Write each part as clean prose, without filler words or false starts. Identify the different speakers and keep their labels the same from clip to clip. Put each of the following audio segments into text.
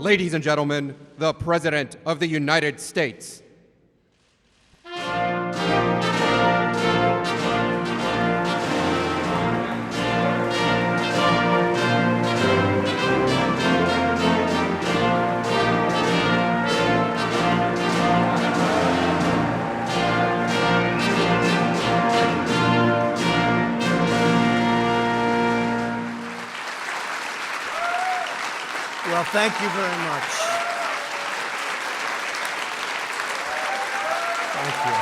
Speaker 1: ladies and gentlemen, the President of the United States.
Speaker 2: Well, thank you very much. Thank you.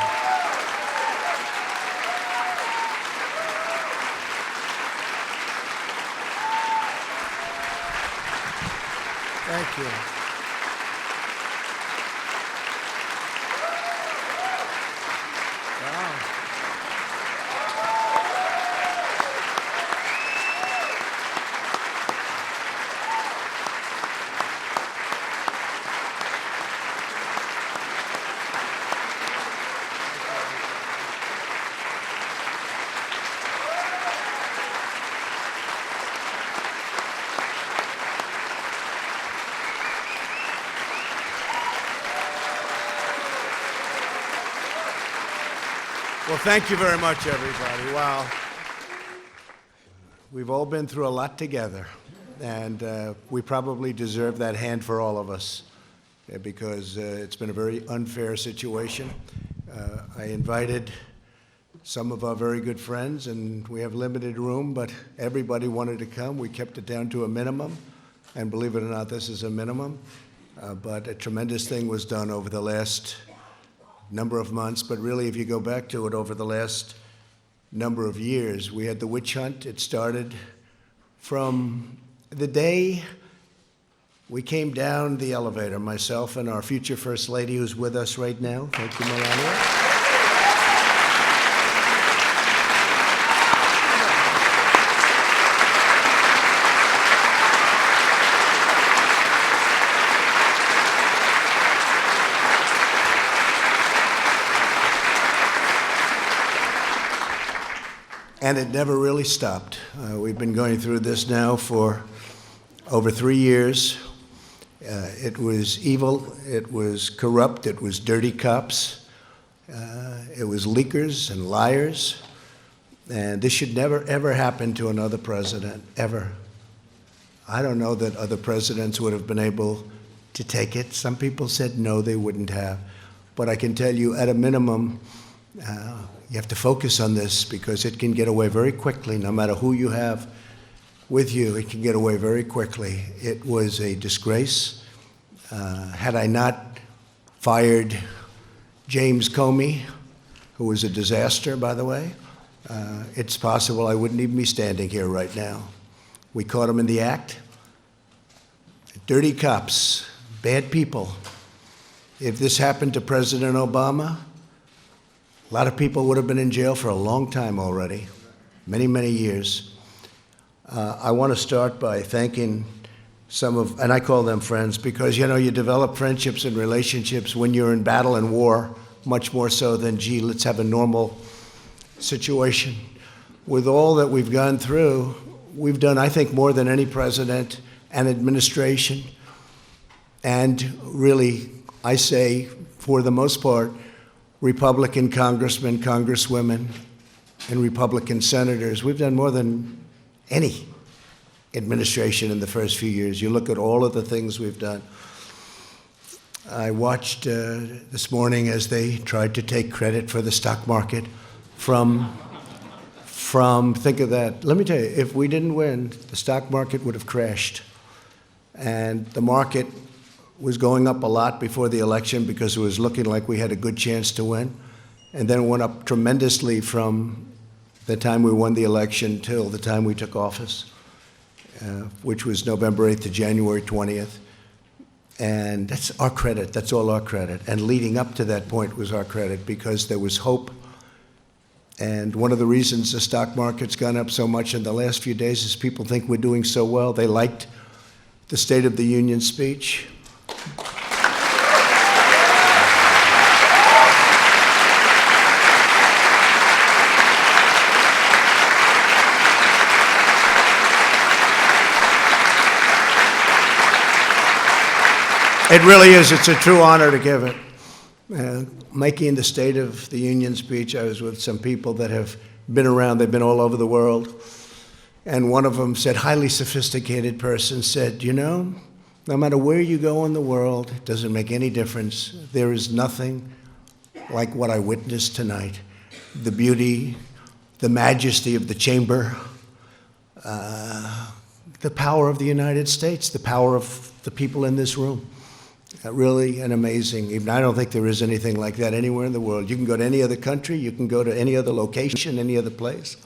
Speaker 2: Thank you. Wow. Well, thank you very much, everybody. Wow. We've all been through a lot together, and we probably deserve that hand for all of us because it's been a very unfair situation. I invited some of our very good friends, and we have limited room, but everybody wanted to come. We kept it down to a minimum, and believe it or not, this is a minimum. But a tremendous thing was done over the last number of months, but really, if you go back to it over the last number of years, we had the witch hunt. It started from the day we came down the elevator, myself and our future First Lady, who's with us right now. Thank you, Melania. And it never really stopped. We've been going through this now for over 3 years. It was evil, it was corrupt, it was dirty cops, it was leakers and liars. And this should never, ever happen to another president, ever. I don't know that other presidents would have been able to take it. Some people said no, they wouldn't have. But I can tell you, at a minimum, you have to focus on this because it can get away very quickly. No matter who you have with you, it can get away very quickly. It was a disgrace. Had I not fired James Comey, who was a disaster, by the way, it's possible I wouldn't even be standing here right now. We caught him in the act. Dirty cops, bad people. If this happened to President Obama, a lot of people would have been in jail for a long time already, many, many years. I want to start by thanking some of, and I call them friends, because, you know, you develop friendships and relationships when you're in battle and war, much more so than, gee, let's have a normal situation. With all that we've gone through, we've done, I think, more than any president and administration. And really, I say, for the most part, Republican congressmen, congresswomen, and Republican senators. We've done more than any administration in the first few years. You look at all of the things we've done. I watched this morning as they tried to take credit for the stock market from think of that. Let me tell you, if we didn't win, the stock market would have crashed. And the market was going up a lot before the election because it was looking like we had a good chance to win. And then it went up tremendously from the time we won the election till the time we took office, which was November 8th to January 20th. And that's our credit. That's all our credit. And leading up to that point was our credit because there was hope. And one of the reasons the stock market's gone up so much in the last few days is people think we're doing so well. They liked the State of the Union speech. It really is. It's a true honor to give it. Making the State of the Union speech, I was with some people that have been around. They've been all over the world. And one of them said, highly sophisticated person, said, you know, no matter where you go in the world, it doesn't make any difference. There is nothing like what I witnessed tonight. The beauty, the majesty of the chamber, the power of the United States, the power of the people in this room. Really an amazing evening. I don't think there is anything like that anywhere in the world. You can go to any other country, you can go to any other location, any other place.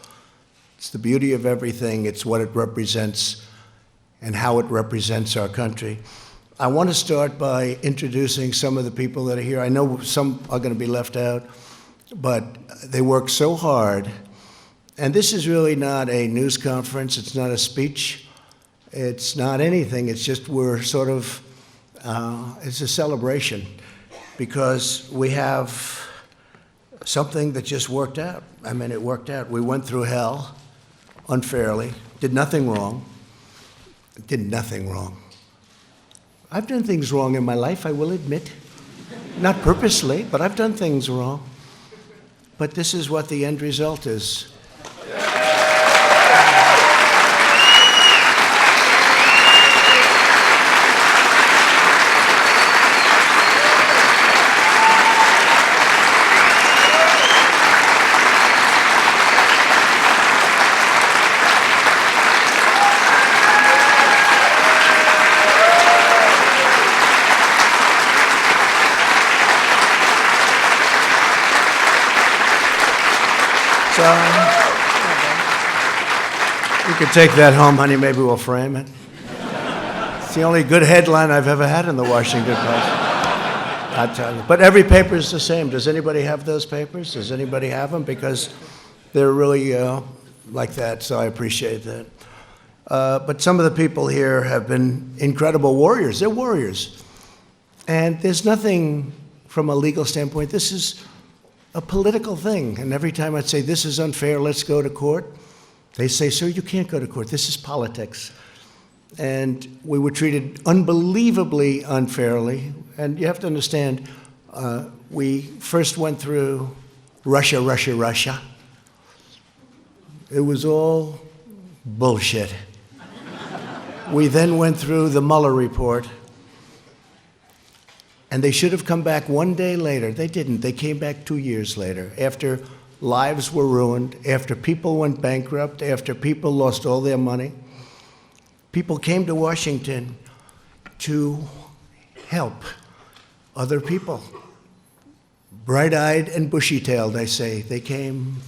Speaker 2: It's the beauty of everything. It's what it represents and how it represents our country. I want to start by introducing some of the people that are here. I know some are going to be left out, but they work so hard. And this is really not a news conference. It's not a speech. It's not anything. It's just we're sort of, it's a celebration because we have something that just worked out. I mean, it worked out. We went through hell unfairly, did nothing wrong, did nothing wrong. I've done things wrong in my life, I will admit. Not purposely, but I've done things wrong. But this is what the end result is. You could take that home, honey. Maybe we'll frame it. It's the only good headline I've ever had in the Washington Post. I tell you. But every paper is the same. Does anybody have those papers? Does anybody have them? Because they're really like that, so I appreciate that. But some of the people here have been incredible warriors. They're warriors. And there's nothing from a legal standpoint. This is a political thing. And every time I'd say, this is unfair, let's go to court, they say, sir, you can't go to court. This is politics. And we were treated unbelievably unfairly. And you have to understand, we first went through Russia, Russia, Russia. It was all bullshit. We then went through the Mueller report. And they should have come back one day later. They didn't. They came back 2 years later, after lives were ruined, after people went bankrupt, after people lost all their money. People came to Washington to help other people. Bright-eyed and bushy-tailed, they say. They came,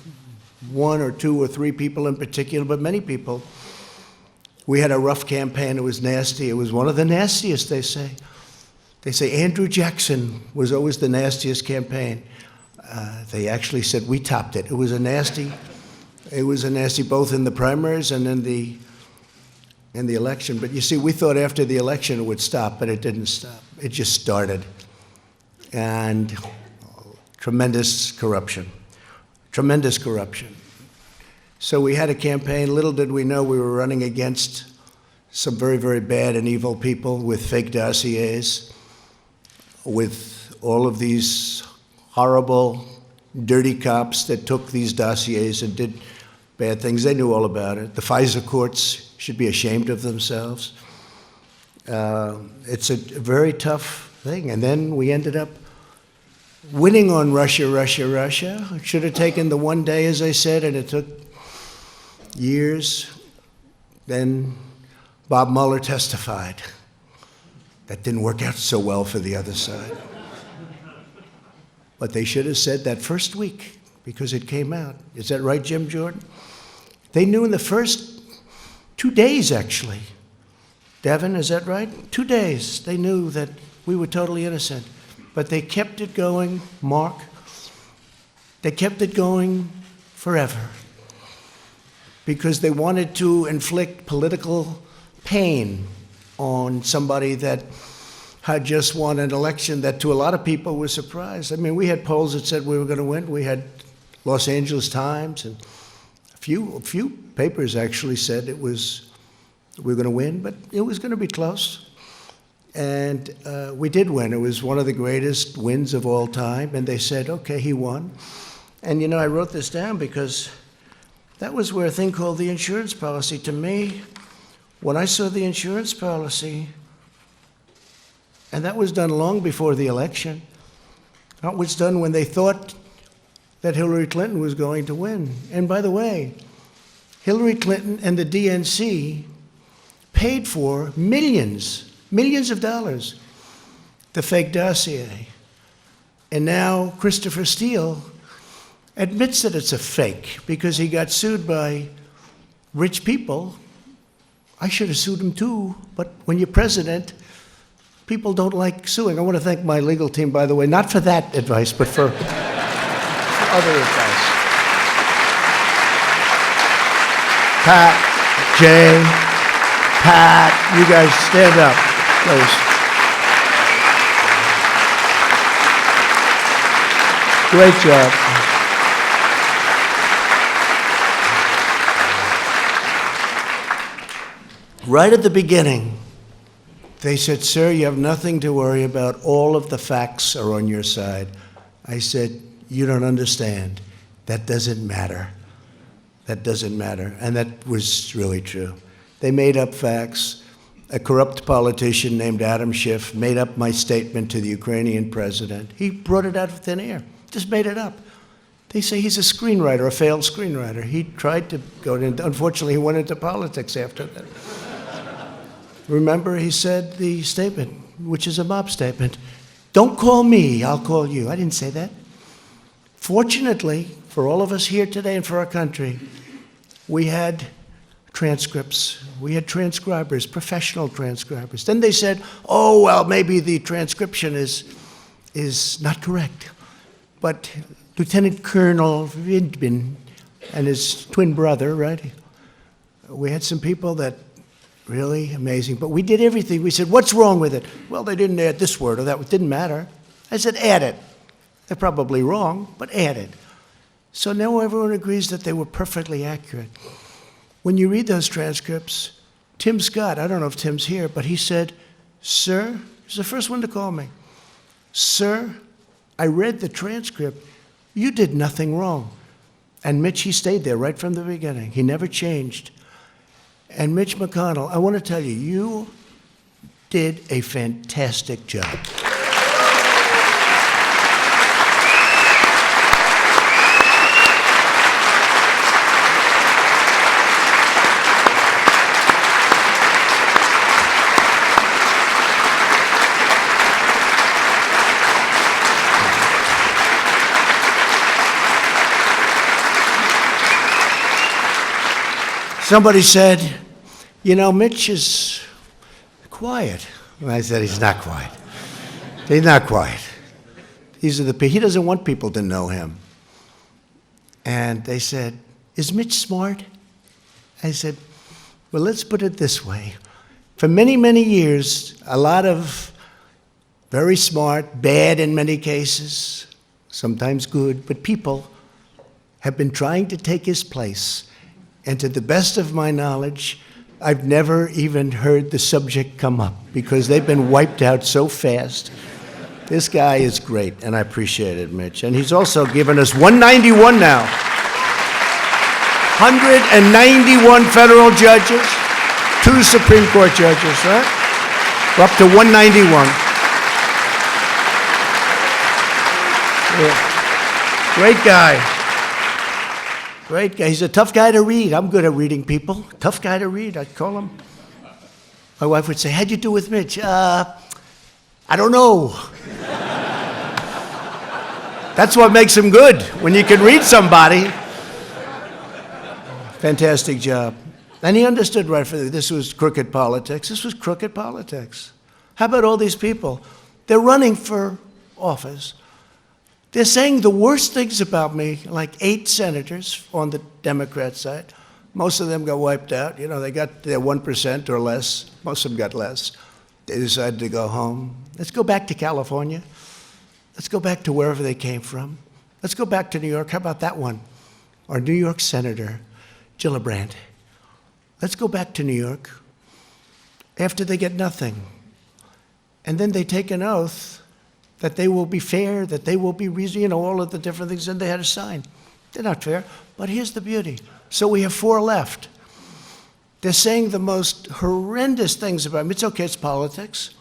Speaker 2: 1 or 2 or 3 people in particular, but many people. We had a rough campaign. It was nasty. It was one of the nastiest, they say. They say Andrew Jackson was always the nastiest campaign. They actually said we topped it. It was a nasty both in the primaries and in the election. But you see, we thought after the election it would stop, but it didn't stop. It just started. And tremendous corruption. Tremendous corruption. So we had a campaign. Little did we know we were running against some very, very bad and evil people with fake dossiers, with all of these horrible, dirty cops that took these dossiers and did bad things. They knew all about it. The FISA courts should be ashamed of themselves. It's a very tough thing. And then we ended up winning on Russia, Russia, Russia. It should have taken the one day, as I said, and it took years. Then Bob Mueller testified. That didn't work out so well for the other side. But they should have said that first week, because it came out. Is that right, Jim Jordan? They knew in the first 2 days, actually. Devin, is that right? 2 days, they knew that we were totally innocent. But they kept it going, Mark. They kept it going forever. Because they wanted to inflict political pain on somebody that had just won an election that to a lot of people was surprised. I mean, we had polls that said we were going to win. We had Los Angeles Times and a few papers actually said we were going to win, but it was going to be close. And we did win. It was one of the greatest wins of all time. And they said, okay, he won. And, you know, I wrote this down because that was where a thing called the insurance policy, to me, when I saw the insurance policy, and that was done long before the election. That was done when they thought that Hillary Clinton was going to win. And by the way, Hillary Clinton and the DNC paid for millions of dollars, the fake dossier. And now Christopher Steele admits that it's a fake because he got sued by rich people. I should have sued him too, but when you're president, people don't like suing. I want to thank my legal team, by the way, not for that advice, but for other advice. Pat, Jay, Pat, you guys stand up, please. Great job. Right at the beginning, they said, sir, you have nothing to worry about. All of the facts are on your side. I said, you don't understand. That doesn't matter. That doesn't matter. And that was really true. They made up facts. A corrupt politician named Adam Schiff made up my statement to the Ukrainian president. He brought it out of thin air, just made it up. They say he's a screenwriter, a failed screenwriter. He tried to go into, unfortunately, he went into politics after that. Remember, he said the statement, which is a mob statement, don't call me, I'll call you. I didn't say that. Fortunately, for all of us here today and for our country, we had transcripts. We had transcribers, professional transcribers. Then they said, oh, well, maybe the transcription is not correct. But Lieutenant Colonel Vindman and his twin brother, right? We had some people that really amazing. But we did everything. We said, what's wrong with it? Well, they didn't add this word or that. It didn't matter. I said, add it. They're probably wrong, but add it. So now everyone agrees that they were perfectly accurate. When you read those transcripts, Tim Scott, I don't know if Tim's here, but he said, sir, he's the first one to call me. Sir, I read the transcript. You did nothing wrong. And Mitch, he stayed there right from the beginning. He never changed. And Mitch McConnell, I want to tell you, you did a fantastic job. Somebody said, you know, Mitch is quiet. And I said, he's not quiet. He's not quiet. He doesn't want people to know him. And they said, is Mitch smart? I said, well, let's put it this way. For many, many years, a lot of very smart, bad in many cases, sometimes good, but people have been trying to take his place. And to the best of my knowledge, I've never even heard the subject come up because they've been wiped out so fast. This guy is great, and I appreciate it, Mitch. And he's also given us 191 now. 191 federal judges, 2 Supreme Court judges, right? We're up to 191. Yeah. Great guy. Great guy. He's a tough guy to read. I'm good at reading people. Tough guy to read, I'd call him. My wife would say, how'd you do with Mitch? I don't know. That's what makes him good, when you can read somebody. Fantastic job. And he understood right from this was crooked politics. This was crooked politics. How about all these people? They're running for office. They're saying the worst things about me, like 8 senators on the Democrat side. Most of them got wiped out. You know, they got their 1% or less. Most of them got less. They decided to go home. Let's go back to California. Let's go back to wherever they came from. Let's go back to New York. How about that one? Our New York Senator, Gillibrand. Let's go back to New York after they get nothing. and then they take an oath that they will be fair, that they will be reasonable, all of the different things, and they had to sign. They're not fair, but here's the beauty. So we have 4 left. They're saying the most horrendous things about me. It's okay, it's politics.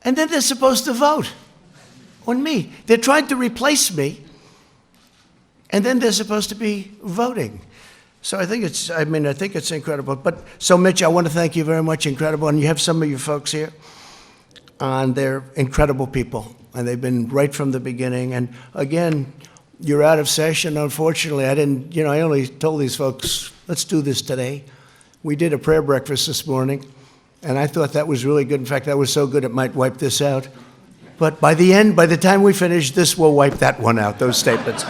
Speaker 2: And then they're supposed to vote on me. They're trying to replace me, and then they're supposed to be voting. So I think it's incredible. So Mitch, I want to thank you very much, incredible. And you have some of your folks here, and they're incredible people, and they've been right from the beginning. And again, you're out of session. Unfortunately, I only told these folks, let's do this today. We did a prayer breakfast this morning, and I thought that was really good. In fact, that was so good it might wipe this out. But by the time we finish, this will wipe that one out, those statements.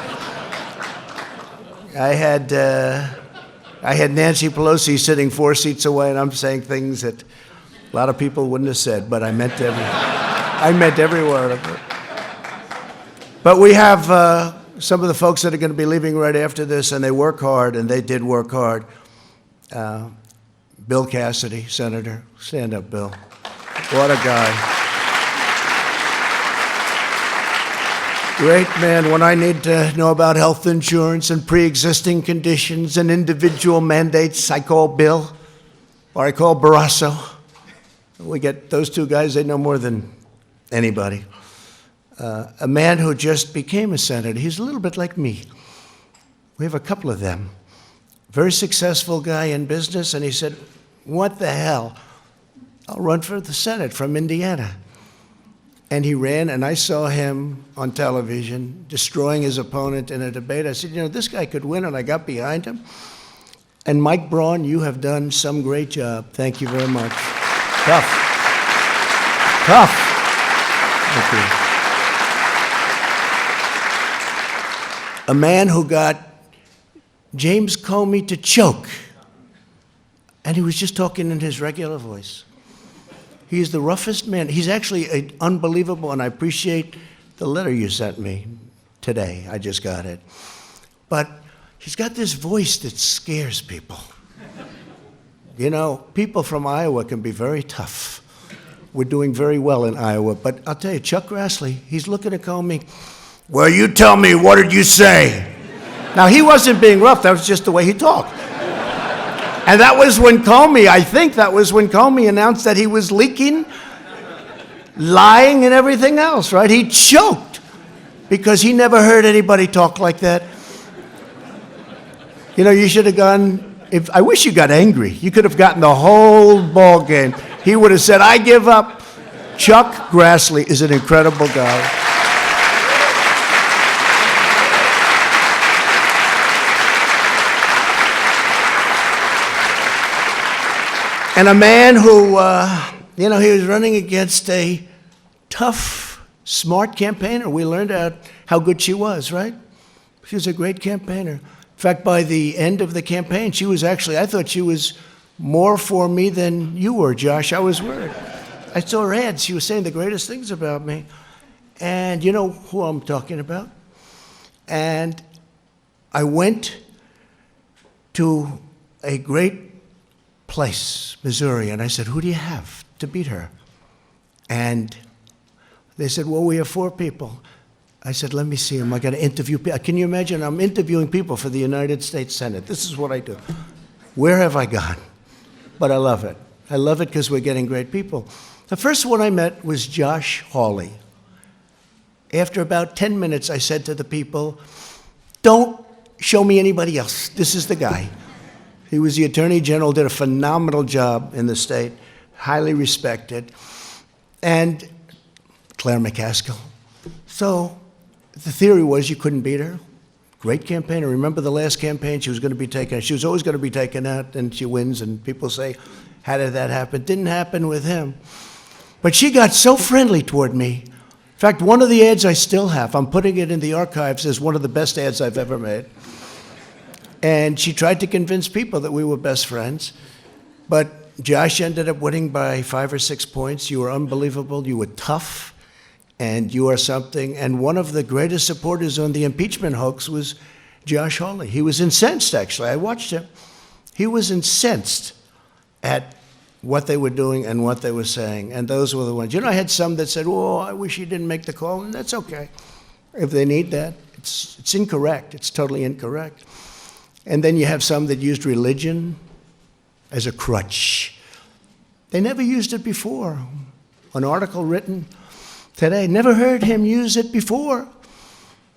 Speaker 2: I had Nancy Pelosi sitting 4 seats away, and I'm saying things that a lot of people wouldn't have said, but I meant every word of it. But we have some of the folks that are going to be leaving right after this, and they work hard, and they did work hard. Bill Cassidy, Senator. Stand up, Bill. What a guy. Great man. When I need to know about health insurance and pre-existing conditions and individual mandates, I call Bill, or I call Barrasso. We get those 2 guys, they know more than anybody. A man who just became a senator. He's a little bit like me. We have a couple of them. Very successful guy in business, and he said, what the hell? I'll run for the Senate from Indiana. And he ran, and I saw him on television destroying his opponent in a debate. I said, this guy could win, and I got behind him. And Mike Braun, you have done some great job. Thank you very much. Tough. Thank you. A man who got James Comey to choke, and he was just talking in his regular voice. He's the roughest man. He's actually unbelievable, and I appreciate the letter you sent me today. I just got it. But he's got this voice that scares people. People from Iowa can be very tough. We're doing very well in Iowa, but I'll tell you, Chuck Grassley, he's looking at Comey. Well, you tell me, what did you say? Now, he wasn't being rough. That was just the way he talked. And that was when Comey announced that he was leaking, lying, and everything else, right? He choked because he never heard anybody talk like that. You should have gone, I wish you got angry. You could have gotten the whole ball game. He would have said, I give up. Chuck Grassley is an incredible guy. And a man who, he was running against a tough, smart campaigner. We learned out how good she was, right? She was a great campaigner. In fact, by the end of the campaign, I thought she was more for me than you were, Josh. I was worried. I saw her ads. She was saying the greatest things about me. And you know who I'm talking about? And I went to a great place, Missouri, and I said, who do you have to beat her? And they said, well, we have 4 people. I said, let me see them. I got to interview people. Can you imagine? I'm interviewing people for the United States Senate. This is what I do. Where have I gone? But I love it. I love it because we're getting great people. The first one I met was Josh Hawley. After about 10 minutes, I said to the people, don't show me anybody else. This is the guy. He was the Attorney General, did a phenomenal job in the state, highly respected, and Claire McCaskill. So the theory was you couldn't beat her. Great campaigner. Remember the last campaign? She was always going to be taken out, and she wins, and people say, how did that happen? Didn't happen with him. But she got so friendly toward me. In fact, one of the ads I still have, I'm putting it in the archives as one of the best ads I've ever made. And she tried to convince people that we were best friends. But Josh ended up winning by 5 or 6 points. You were unbelievable. You were tough. And you are something. And one of the greatest supporters on the impeachment hoax was Josh Hawley. He was incensed, actually. I watched him. He was incensed at what they were doing and what they were saying. And those were the ones. You know, I had some that said, oh, I wish he didn't make the call. And that's okay. If they need that, it's incorrect. It's totally incorrect. And then you have some that used religion as a crutch. They never used it before. An article written today, never heard him use it before.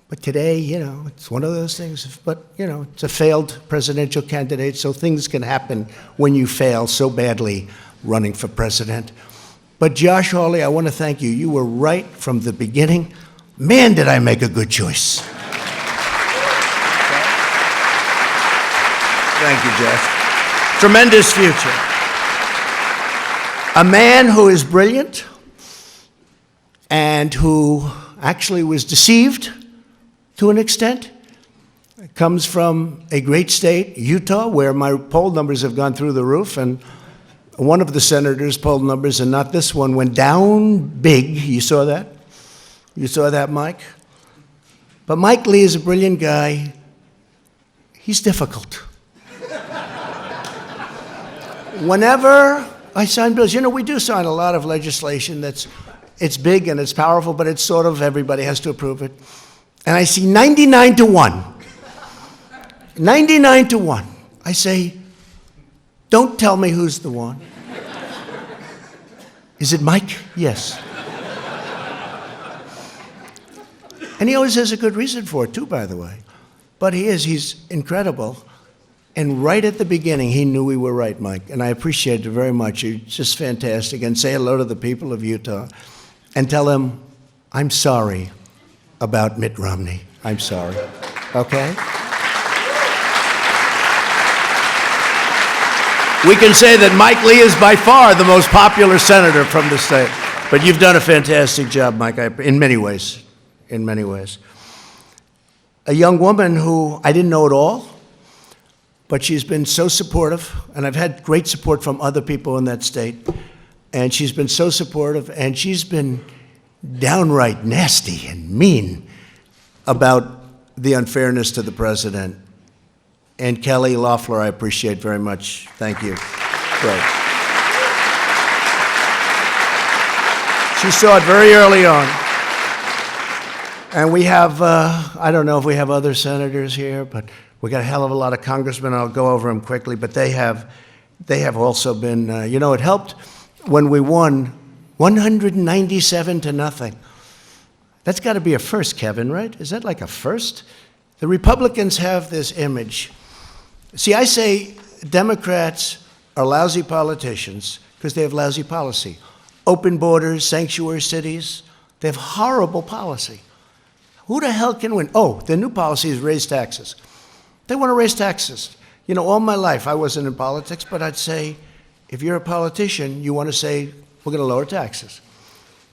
Speaker 2: But today, you know, it's one of those things. But, you know, it's a failed presidential candidate, so things can happen when you fail so badly running for president. But Josh Hawley, I want to thank you. You were right from the beginning. Man, did I make a good choice. Thank you, Josh. Tremendous future. A man who is brilliant and who actually was deceived to an extent, comes from a great state, Utah, where my poll numbers have gone through the roof, and one of the senators' poll numbers, and not this one, went down big. You saw that? You saw that, Mike? But Mike Lee is a brilliant guy. He's difficult. Whenever I sign bills, you know, we do sign a lot of legislation it's big and it's powerful, but it's sort of everybody has to approve it. And I see 99 to 1. 99 to 1. I say, don't tell me who's the one. Is it Mike? Yes. And he always has a good reason for it, too, by the way. But he's incredible. And right at the beginning, he knew we were right, Mike. And I appreciate it very much. You're just fantastic. And say hello to the people of Utah and tell them, I'm sorry about Mitt Romney. I'm sorry. Okay? We can say that Mike Lee is by far the most popular senator from the state. But you've done a fantastic job, Mike, in many ways. In many ways. A young woman who I didn't know at all, but she's been so supportive, and I've had great support from other people in that state, and she's been so supportive, and she's been downright nasty and mean about the unfairness to the president. And Kelly Loeffler, I appreciate very much. Thank you. Great. She saw it very early on. And we have, I don't know if we have other senators here, but we got a hell of a lot of congressmen. I'll go over them quickly, but they have also been, you know, it helped when we won 197 to nothing. That's got to be a first, Kevin, right? Is that like a first? The Republicans have this image. See, I say Democrats are lousy politicians because they have lousy policy. Open borders, sanctuary cities, they have horrible policy. Who the hell can win? Oh, their new policy is raise taxes. They want to raise taxes. You know, all my life I wasn't in politics, but I'd say, if you're a politician, you want to say, we're going to lower taxes.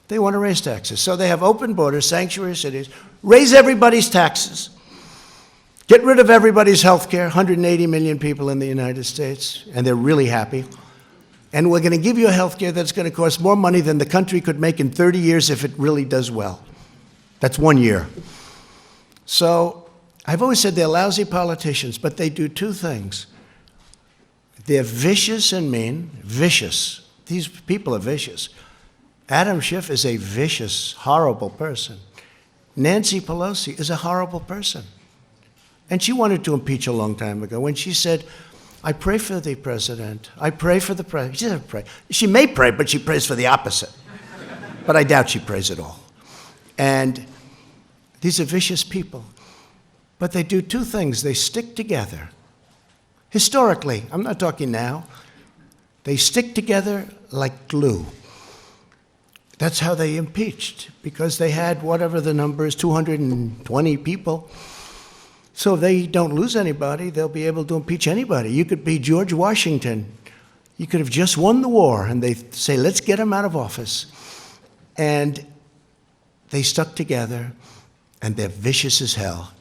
Speaker 2: They want to raise taxes. So they have open borders, sanctuary cities, raise everybody's taxes, get rid of everybody's health care, 180 million people in the United States, and they're really happy. And we're going to give you a health care that's going to cost more money than the country could make in 30 years if it really does well. That's 1 year. So I've always said they're lousy politicians, but they do two things. They're vicious and mean. Vicious. These people are vicious. Adam Schiff is a vicious, horrible person. Nancy Pelosi is a horrible person. And she wanted to impeach a long time ago when she said, I pray for the president. I pray for the president. She doesn't pray. She may pray, but she prays for the opposite. But I doubt she prays at all. And these are vicious people. But they do two things. They stick together. Historically, I'm not talking now. They stick together like glue. That's how they impeached, because they had whatever the number is, 220 people. So if they don't lose anybody, they'll be able to impeach anybody. You could be George Washington. You could have just won the war, and they say, let's get him out of office. And they stuck together, and they're vicious as hell.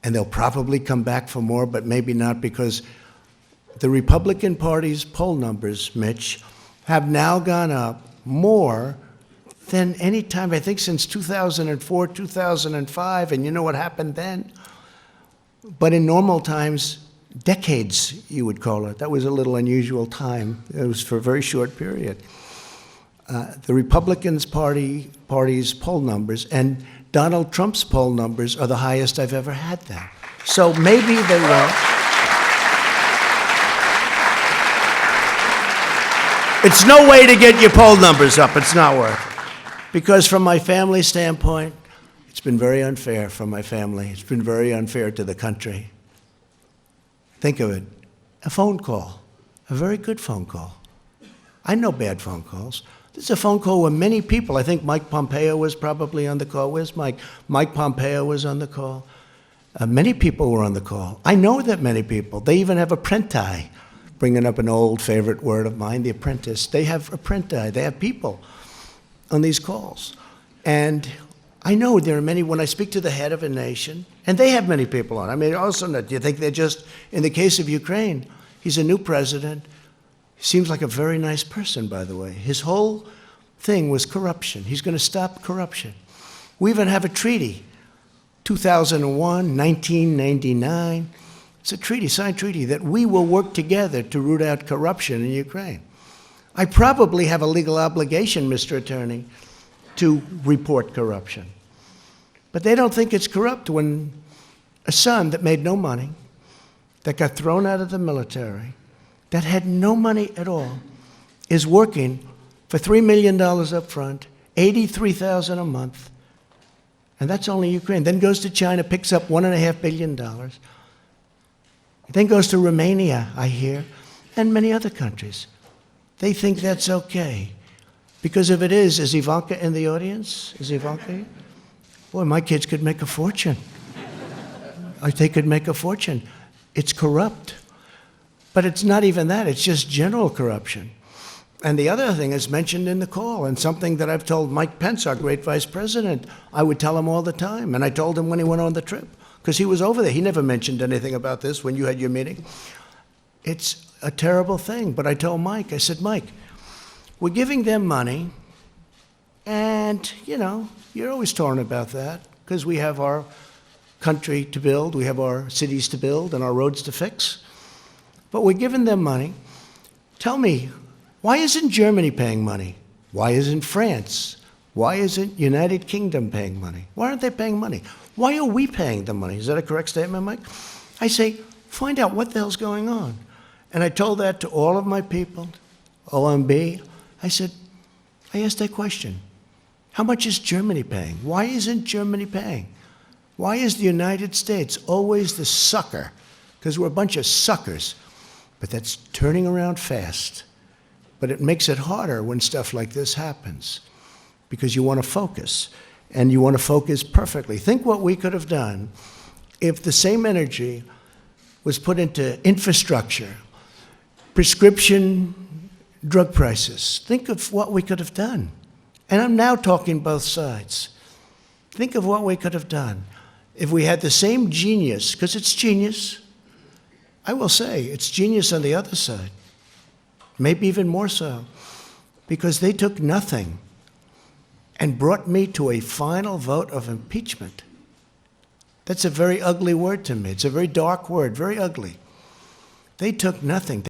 Speaker 2: And they'll probably come back for more, but maybe not, because the Republican Party's poll numbers, Mitch, have now gone up more than any time, I think, since 2004, 2005, and you know what happened then? But in normal times, decades, you would call it. That was a little unusual time. It was for a very short period. The Republicans party's poll numbers and Donald Trump's poll numbers are the highest I've ever had there. So maybe they won't. It's no way to get your poll numbers up. It's not worth it. Because from my family standpoint, it's been very unfair for my family. It's been very unfair to the country. Think of it, a phone call, a very good phone call. I know bad phone calls. This is a phone call where many people, I think Mike Pompeo was probably on the call. Where's Mike? Mike Pompeo was on the call. Many people were on the call. I know that many people. They even have apprenti, bringing up an old favorite word of mine, the apprentice. They have apprenti. They have people on these calls. And I know there are many, when I speak to the head of a nation, and they have many people on. I mean, also, do you think they're just, in the case of Ukraine, he's a new president. He seems like a very nice person, by the way. His whole thing was corruption. He's going to stop corruption. We even have a treaty, 2001, 1999. It's a treaty, signed treaty, that we will work together to root out corruption in Ukraine. I probably have a legal obligation, Mr. Attorney, to report corruption. But they don't think it's corrupt when a son that made no money, that got thrown out of the military, that had no money at all, is working for $3 million up front, $83,000 a month, and that's only Ukraine. Then goes to China, picks up $1.5 billion. Then goes to Romania, I hear, and many other countries. They think that's okay. Because if it is Ivanka in the audience? Is Ivanka here? Boy, my kids could make a fortune. They could make a fortune. It's corrupt. But it's not even that. It's just general corruption. And the other thing is mentioned in the call, and something that I've told Mike Pence, our great vice president, I would tell him all the time. And I told him when he went on the trip, because he was over there. He never mentioned anything about this when you had your meeting. It's a terrible thing. But I told Mike, I said, Mike, we're giving them money, and, you know, you're always torn about that, because we have our country to build, we have our cities to build, and our roads to fix. But we're giving them money. Tell me, why isn't Germany paying money? Why isn't France? Why isn't United Kingdom paying money? Why aren't they paying money? Why are we paying the money? Is that a correct statement, Mike? I say, find out what the hell's going on. And I told that to all of my people, OMB. I said, I asked that question. How much is Germany paying? Why isn't Germany paying? Why is the United States always the sucker? Because we're a bunch of suckers. But that's turning around fast. But it makes it harder when stuff like this happens, because you want to focus, and you want to focus perfectly. Think what we could have done if the same energy was put into infrastructure, prescription drug prices. Think of what we could have done. And I'm now talking both sides. Think of what we could have done if we had the same genius, because it's genius. I will say, it's genius on the other side. Maybe even more so, because they took nothing and brought me to a final vote of impeachment. That's a very ugly word to me. It's a very dark word, very ugly. They took nothing.